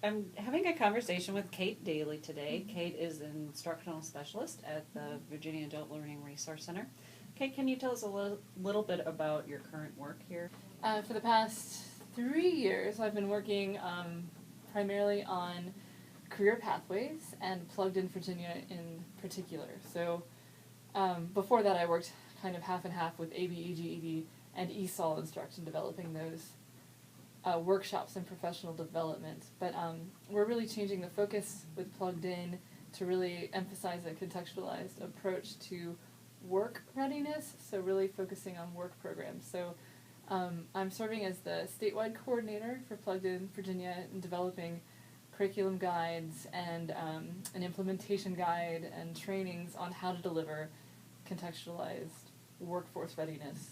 I'm having a conversation with Kate Daly today. Kate is an Instructional Specialist at the Virginia Adult Learning Resource Center. Kate, can you tell us a little bit about your current work here? For the past 3 years, I've been working primarily on career pathways and plugged-in Virginia in particular. So before that, I worked kind of half and half with ABE, GED, and ESOL instruction, developing those workshops and professional development. But we're really changing the focus with plugged in to really emphasize a contextualized approach to work readiness, so really focusing on work programs. So I'm serving as the statewide coordinator for Plugged In Virginia and developing curriculum guides and an implementation guide and trainings on how to deliver contextualized workforce readiness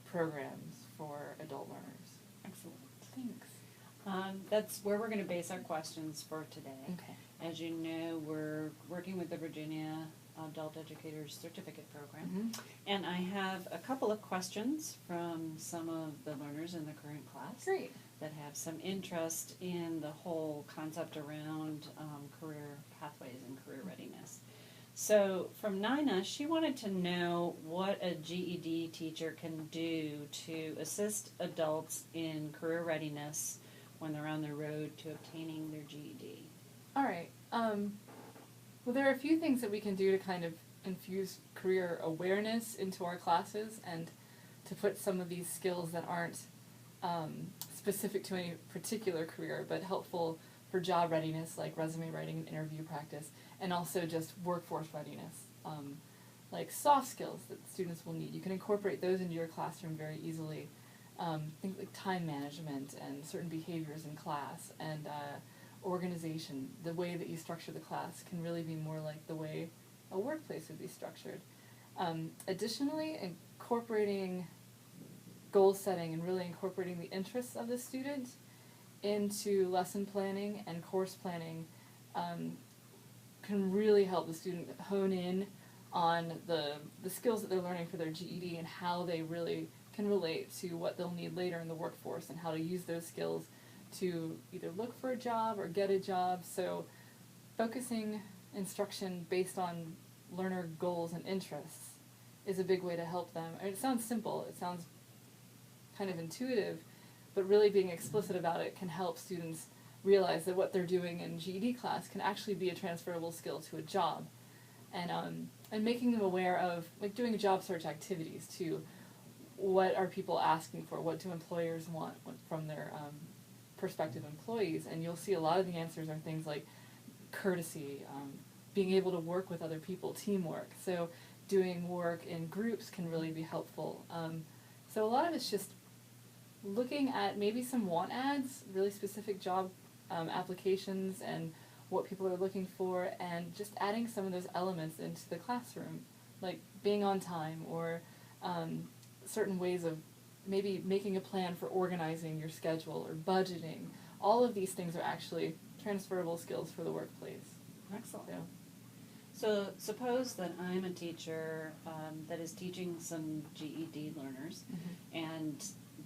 programs for adult learners. Excellent. Thanks. That's where we're going to base our questions for today. Okay. As you know, we're working with the Virginia Adult Educators Certificate Program. Mm-hmm. And I have a couple of questions from some of the learners in the current class. Great. That have some interest in the whole concept around career pathways and career readiness. So from Nina, she wanted to know what a GED teacher can do to assist adults in career readiness when they're on the road to obtaining their GED. All right. Well, there are a few things that we can do to kind of infuse career awareness into our classes and to put some of these skills that aren't specific to any particular career but helpful for job readiness, like resume writing and interview practice, and also just workforce readiness, like soft skills that students will need. You can incorporate those into your classroom very easily. Things like time management and certain behaviors in class and organization. The way that you structure the class can really be more like the way a workplace would be structured. Additionally, incorporating goal setting and really incorporating the interests of the student into lesson planning and course planning can really help the student hone in on the skills that they're learning for their GED and how they really can relate to what they'll need later in the workforce and how to use those skills to either look for a job or get a job. So focusing instruction based on learner goals and interests is a big way to help them. I mean, it sounds simple, it sounds kind of intuitive, but really being explicit about it can help students realize that what they're doing in GED class can actually be a transferable skill to a job. And making them aware of, like, doing job search activities too. What are people asking for? What do employers want from their prospective employees? And you'll see a lot of the answers are things like courtesy, being able to work with other people, teamwork. So doing work in groups can really be helpful. So a lot of it's just looking at maybe some want ads, really specific job applications and what people are looking for, and just adding some of those elements into the classroom, like being on time or certain ways of maybe making a plan for organizing your schedule or budgeting. All of these things are actually transferable skills for the workplace. Excellent. So suppose that I'm a teacher that is teaching some GED learners, and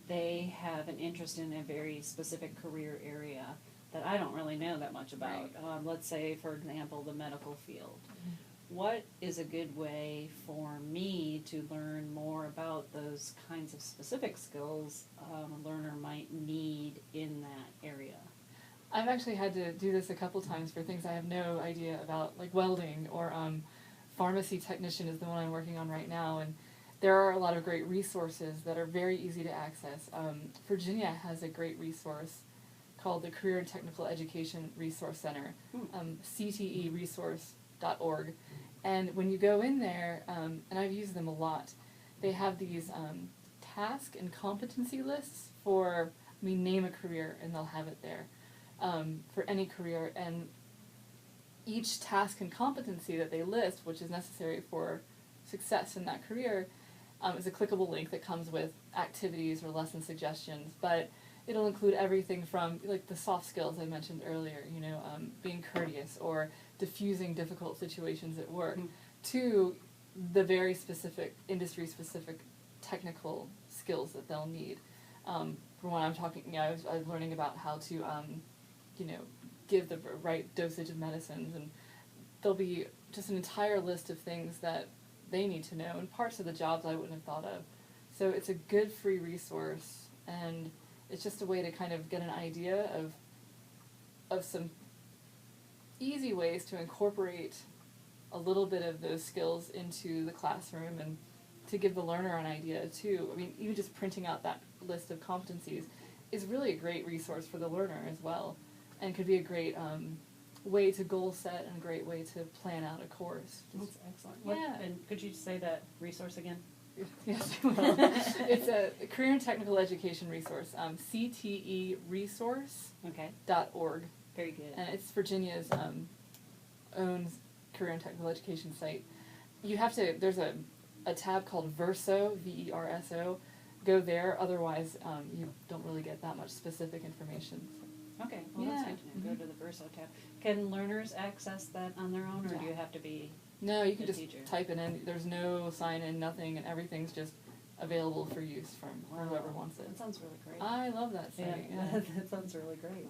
they have an interest in a very specific career area that I don't really know that much about. Right. Let's say, for example, the medical field. What is a good way for me to learn more about those kinds of specific skills a learner might need in that area? I've actually had to do this a couple times for things I have no idea about, like welding or pharmacy technician is the one I'm working on right now, and there are a lot of great resources that are very easy to access. Virginia has a great resource called the Career and Technical Education Resource Center, cteresource.org. And when you go in there, and I've used them a lot, they have these task and competency lists for, name a career and they'll have it there for any career. And each task and competency that they list, which is necessary for success in that career, is a clickable link that comes with activities or lesson suggestions. But it'll include everything from, like, the soft skills I mentioned earlier, being courteous or diffusing difficult situations at work, to the very specific, industry-specific technical skills that they'll need. For when I'm talking, I was learning about how to, give the right dosage of medicines, and there'll be just an entire list of things that they need to know, and parts of the jobs I wouldn't have thought of. So it's a good free resource, and it's just a way to kind of get an idea of some easy ways to incorporate a little bit of those skills into the classroom, and to give the learner an idea too. I mean, even just printing out that list of competencies is really a great resource for the learner as well, and could be a great way to goal set and a great way to plan out a course. That's excellent. Yeah. And could you say that resource again? Yes, I will. It's a career and technical education resource, cteresource.org. Okay. Very good. And it's Virginia's own career and technical education site. You have to, there's a tab called Verso, VERSO. Go there, otherwise you don't really get that much specific information. Okay, well that's good to know. Go to the Verso tab. Can learners access that on their own, or do you have to be No, you can a just teacher? type it in. There's no sign-in, nothing, and everything's just available for use from whoever wants it. That sounds really great. I love that site. Yeah. That sounds really great.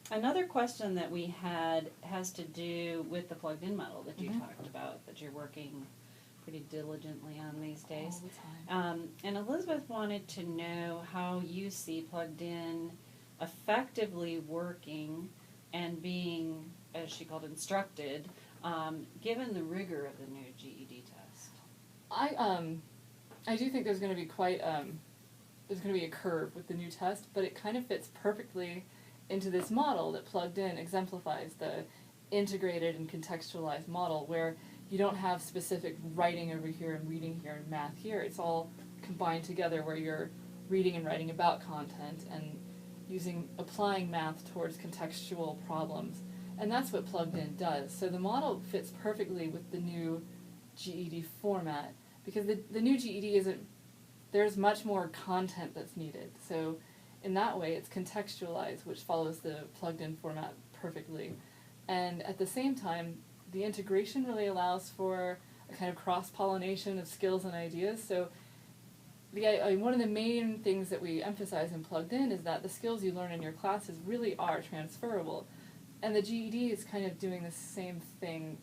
Another question that we had has to do with the plugged-in model that you talked about, that you're working pretty diligently on these days. All the time. And Elizabeth wanted to know how you see plugged-in effectively working and being, as she called, instructed, given the rigor of the new GED test. I do think there's going to be there's going to be a curve with the new test, but it kind of fits perfectly into this model that Plugged In exemplifies, the integrated and contextualized model, where you don't have specific writing over here and reading here and math here. It's all combined together, where you're reading and writing about content and applying math towards contextual problems. And that's what Plugged In does. So the model fits perfectly with the new GED format, because the new GED there's much more content that's needed. So in that way, it's contextualized, which follows the Plugged-In format perfectly. And at the same time, the integration really allows for a kind of cross-pollination of skills and ideas. So one of the main things that we emphasize in Plugged In is that the skills you learn in your classes really are transferable. And the GED is kind of doing the same thing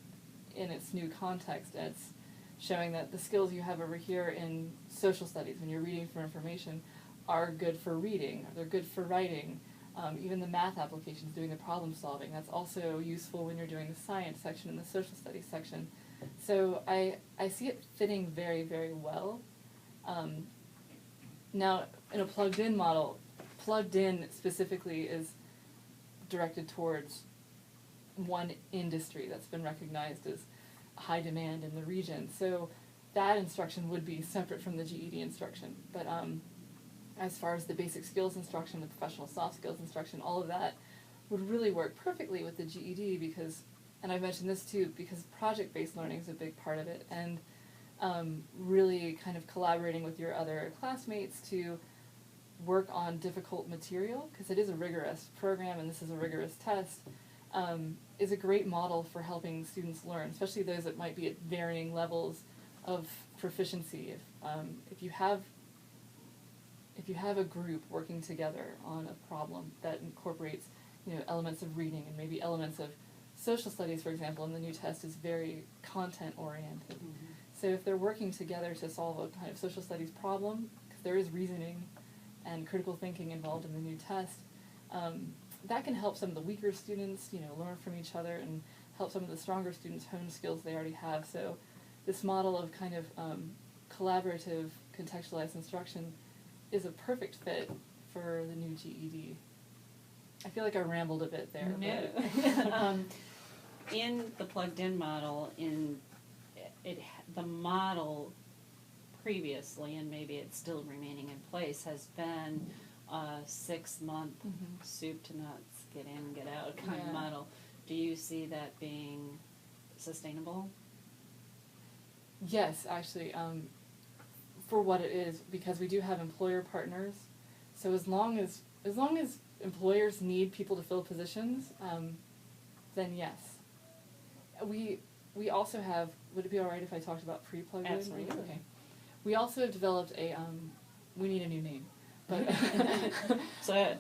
in its new context. It's showing that the skills you have over here in social studies, when you're reading for information, are good for reading, or they're good for writing. Even the math applications, doing the problem solving, that's also useful when you're doing the science section and the social studies section. So I see it fitting very, very well. Now, in a plugged-in model, plugged-in specifically is directed towards one industry that's been recognized as high demand in the region. So that instruction would be separate from the GED instruction. But as far as the basic skills instruction, the professional soft skills instruction, all of that would really work perfectly with the GED because, and I've mentioned this too, because project-based learning is a big part of it, and really kind of collaborating with your other classmates to work on difficult material, because it is a rigorous program and this is a rigorous test, is a great model for helping students learn, especially those that might be at varying levels of proficiency. If you have a group working together on a problem that incorporates, elements of reading and maybe elements of social studies, for example, and the new test is very content oriented. Mm-hmm. So if they're working together to solve a kind of social studies problem, because there is reasoning and critical thinking involved in the new test, that can help some of the weaker students, learn from each other, and help some of the stronger students hone skills they already have. So this model of kind of collaborative, contextualized instruction is a perfect fit for the new GED. I feel like I rambled a bit there. No. In the plugged-in model, the model previously, and maybe it's still remaining in place, has been a 6-month soup to nuts, get in, get out kind of model. Do you see that being sustainable? Yes, actually, for what it is, because we do have employer partners. So as long as employers need people to fill positions, then yes. We also have, would it be all right if I talked about pre-plugin? Absolutely. Okay. We also have developed we need a new name, But So,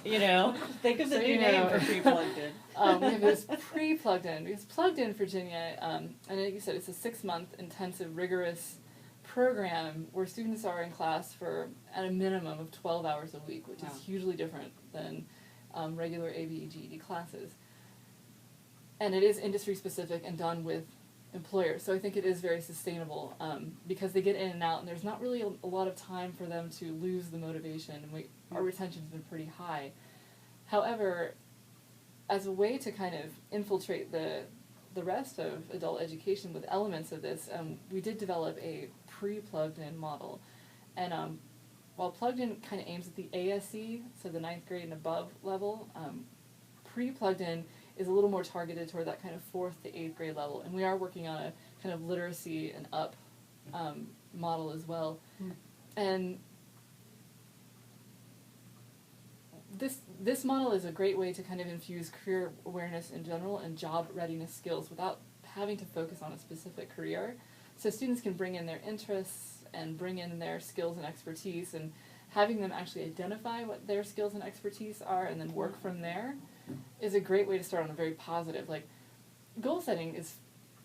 think of the So new you name know. for pre-plugged-in. we have this pre-plugged-in, because plugged-in Virginia, and like you said, it's a 6-month intensive, rigorous program where students are in class for at a minimum of 12 hours a week, which Wow. is hugely different than regular ABE GED classes. And it is industry specific and done with employers, so I think it is very sustainable because they get in and out, and there's not really a lot of time for them to lose the motivation, and our retention's been pretty high. However, as a way to kind of infiltrate the rest of adult education with elements of this, we did develop a pre-plugged-in model, and while plugged-in kind of aims at the ASE, so the 9th grade and above level, pre-plugged-in is a little more targeted toward that kind of 4th to 8th grade level, and we are working on a kind of literacy and up model as well. And this model is a great way to kind of infuse career awareness in general and job readiness skills without having to focus on a specific career. So students can bring in their interests and bring in their skills and expertise, and having them actually identify what their skills and expertise are and then work from there is a great way to start on a very positive. Like, goal setting is,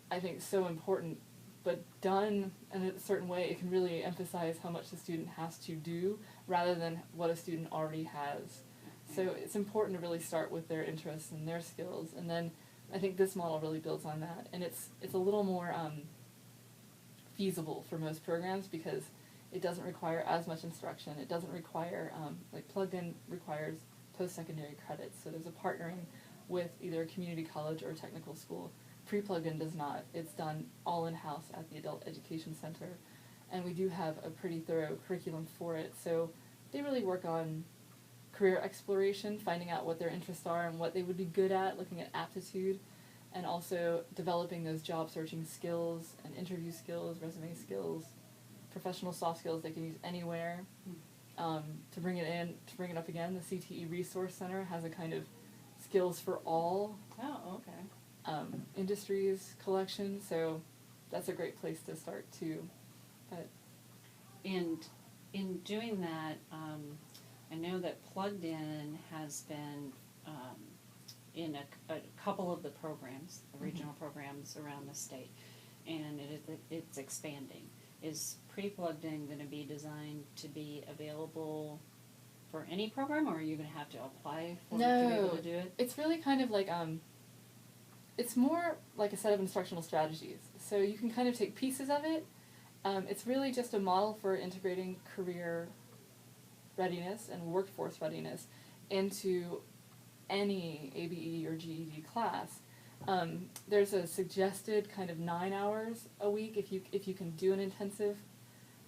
I think, so important, but done in a certain way, it can really emphasize how much the student has to do rather than what a student already has. So it's important to really start with their interests and their skills, and then I think this model really builds on that, and it's a little more feasible for most programs because it doesn't require as much instruction. It doesn't require, like plugged-in requires post-secondary credits, so there's a partnering with either a community college or a technical school. Pre-plugged-in does not. It's done all in-house at the Adult Education Center, and we do have a pretty thorough curriculum for it, so they really work on career exploration, finding out what their interests are and what they would be good at, looking at aptitude, and also developing those job searching skills and interview skills, resume skills, professional soft skills they can use anywhere. To bring it up again, the CTE Resource Center has a kind of skills for all industries collection, so that's a great place to start too. But And in doing that, I know that plugged-in has been in a couple of the programs, the regional programs around the state, and it's expanding. Is pre-plugged-in going to be designed to be available for any program, or are you going to have to apply for it to be able to do it? It's really kind of like it's more like a set of instructional strategies. So you can kind of take pieces of it. It's really just a model for integrating career readiness and workforce readiness into any ABE or GED class. There's a suggested kind of 9 hours a week if you can do an intensive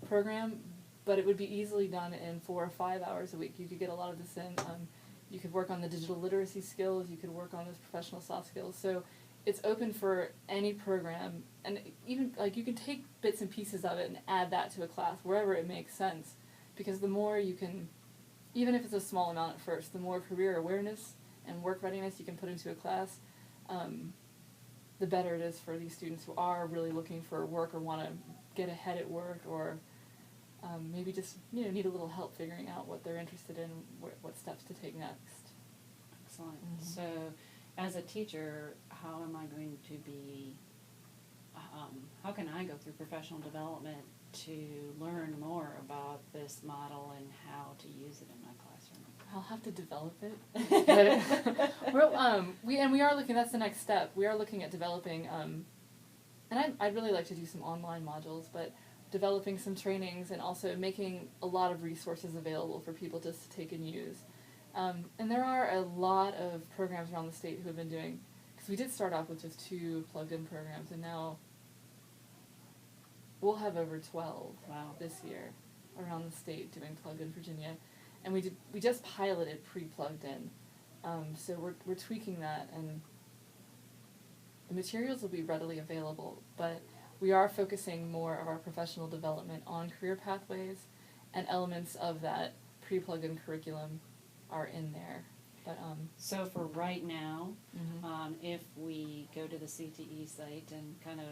program, but it would be easily done in 4 or 5 hours a week. You could get a lot of this in. You could work on the digital literacy skills. You could work on those professional soft skills. So it's open for any program, and even like you can take bits and pieces of it and add that to a class wherever it makes sense, because the more you can, even if it's a small amount at first, the more career awareness and work readiness you can put into a class, the better it is for these students who are really looking for work or want to get ahead at work, or maybe just need a little help figuring out what they're interested in, what steps to take next. Excellent. So, as a teacher, how am I going to be? How can I go through professional development to learn more about this model and how to use it in my classroom? I'll have to develop it. But we are looking. That's the next step. We are looking at developing, and I'd really like to do some online modules, but developing some trainings and also making a lot of resources available for people just to take and use. And there are a lot of programs around the state who have been doing, because we did start off with just 2 plugged-in programs, and now we'll have over 12 this year around the state doing plugged-in Virginia. And we just piloted pre-plugged-in, so we're tweaking that, and the materials will be readily available, but we are focusing more of our professional development on career pathways, and elements of that pre-plugged-in curriculum are in there. But so for right now, if we go to the CTE site and kind of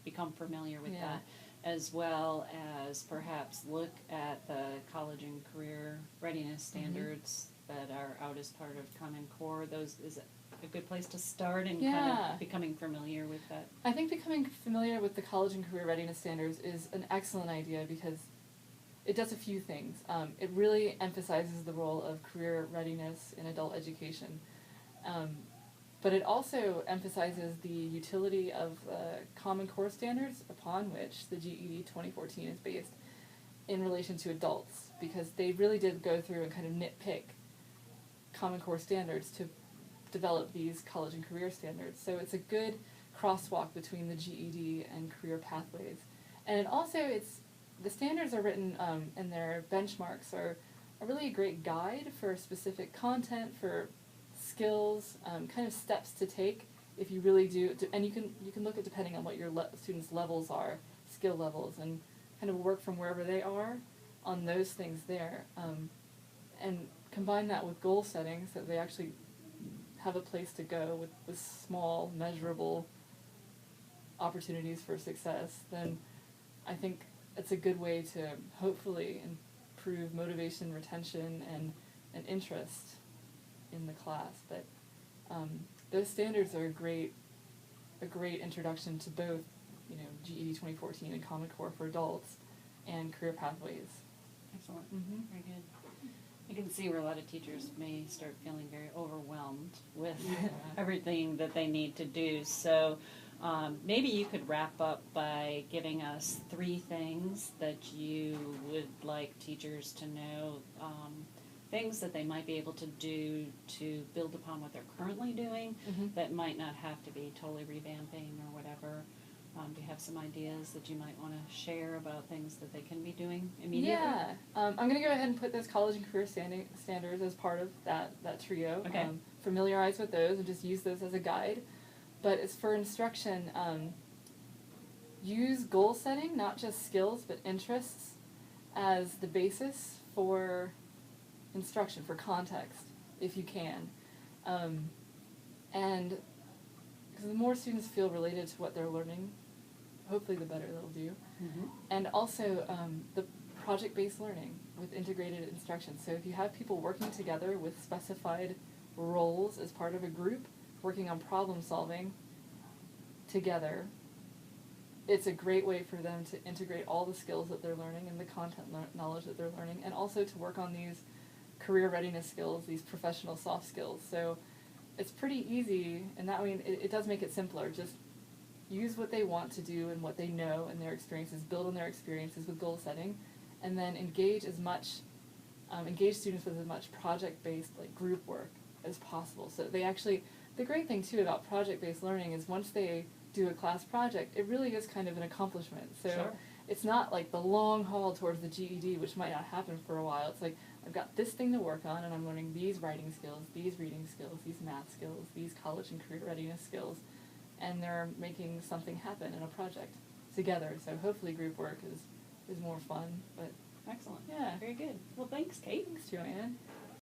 become familiar with that, as well as perhaps look at the college and career readiness standards that are out as part of Common Core. Those is a good place to start in kind Yeah. of becoming familiar with that. I think becoming familiar with the college and career readiness standards is an excellent idea because it does a few things. It really emphasizes the role of career readiness in adult education. But it also emphasizes the utility of Common Core standards upon which the GED 2014 is based in relation to adults, because they really did go through and kind of nitpick Common Core standards to develop these college and career standards. So it's a good crosswalk between the GED and career pathways. And it also, the standards are written and their benchmarks are really a great guide for specific content, for skills, kind of steps to take if you really do, and you can look at depending on what your students' levels are, skill levels, and kind of work from wherever they are on those things there, and combine that with goal settings so that they actually have a place to go with small, measurable opportunities for success. Then I think it's a good way to hopefully improve motivation, retention, and interest in the class. But those standards are a great introduction to both, GED 2014 and Common Core for adults and career pathways. Excellent. Very good. I can see where a lot of teachers may start feeling very overwhelmed with everything that they need to do. So maybe you could wrap up by giving us 3 things that you would like teachers to know, things that they might be able to do to build upon what they're currently doing that might not have to be totally revamping or whatever. Do you have some ideas that you might want to share about things that they can be doing immediately? Yeah. I'm going to go ahead and put those college and career standards as part of that trio. Okay. Familiarize with those and just use those as a guide. But as for instruction, use goal setting, not just skills, but interests, as the basis for instruction, for context, if you can. And because the more students feel related to what they're learning, hopefully the better they'll do. And also the project-based learning with integrated instruction. So if you have people working together with specified roles as part of a group, working on problem solving together, it's a great way for them to integrate all the skills that they're learning and the content knowledge that they're learning, and also to work on these career readiness skills, these professional soft skills. So it's pretty easy, and that way it does make it simpler. Just use what they want to do and what they know and their experiences, build on their experiences with goal setting, and then engage students with as much project-based group work as possible. So they actually, the great thing too about project-based learning is once they do a class project, it really is kind of an accomplishment. So it's not like the long haul towards the GED, which might not happen for a while. It's like, I've got this thing to work on, and I'm learning these writing skills, these reading skills, these math skills, these college and career readiness skills, and they're making something happen in a project together. So hopefully group work is more fun. But Excellent. yeah. Very good. Well, thanks, Kate. Thanks, Joanne.